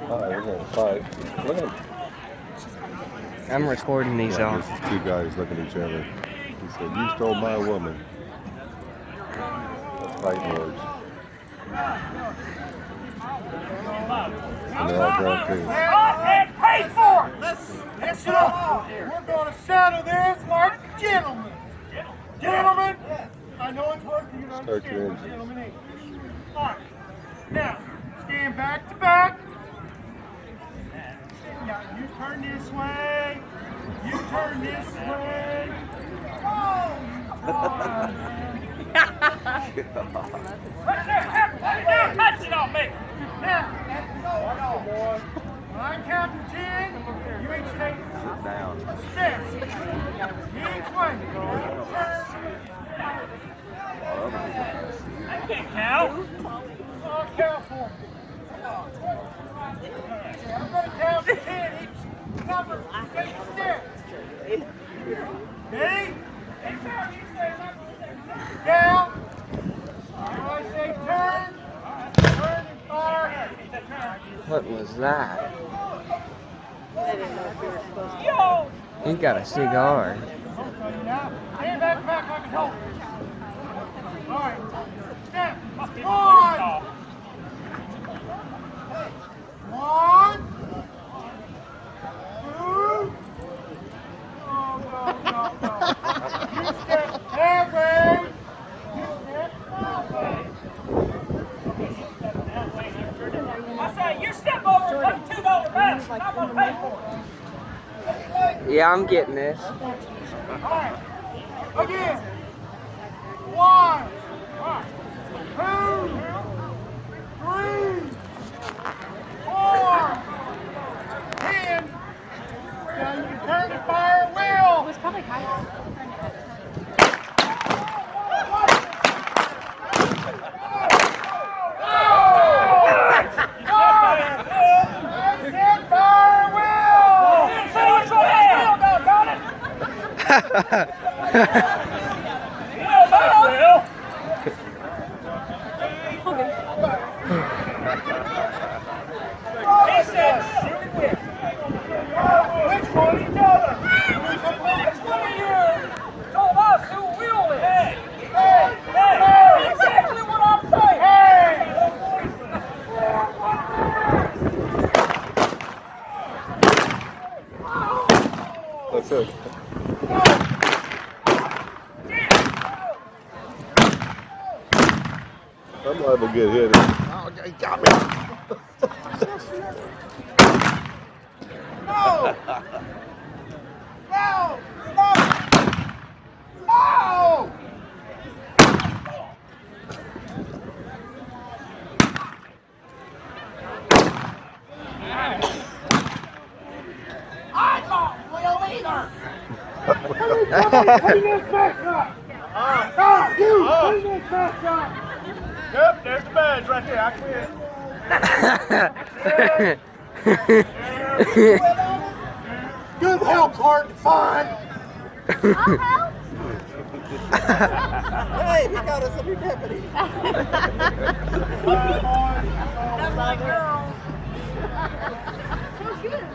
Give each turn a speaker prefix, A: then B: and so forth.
A: We're gonna fight. Look at him.
B: I'm recording these all.
A: This is two guys looking at each other. He said, "You stole my woman." That's fighting words. And they're all drunk too.
C: And paid for it. Listen up. We're going to settle this like gentlemen. Gentlemen, I know it's hard for you to
A: Start your
C: understand what
A: engines.
C: gentlemen is. All right. Now, stand back to back. Now, you turn this way. You turn this way. Oh, touch it on me. Now, when I count to 10, you each take steps. Each way. I can't count. I'll count for me. I'm going to count to 10 each number. Take a step. Ready? Down. When I say turn, turn and fire.
B: What was that?
C: Yo!
B: He got a cigar.
C: Now, stand back like a dog. All right. Step. One. One. Two. Oh, no. You step that way. You step that way. I say, you step over and put $2 back. I'm going to pay for it.
B: Yeah, I'm getting this.
C: All right. Again. One. 2, 3, 4, 10. Now you can turn the fire wheel.
D: It was probably Caldwell.
C: Which one each other? Which one of you told us who will it? Hey! Exactly what I'm saying! Hey!
A: That's it. I'm liable to get hit. Oh, he got me.
C: No! No! No! No! I'm not real either! Clean this back up! You! Clean this back up! Yep, there's the badge right there. I quit. Good help's hard to find.
D: I'll help.
E: Hey, he got us a new deputy.
D: That's my girl. So good.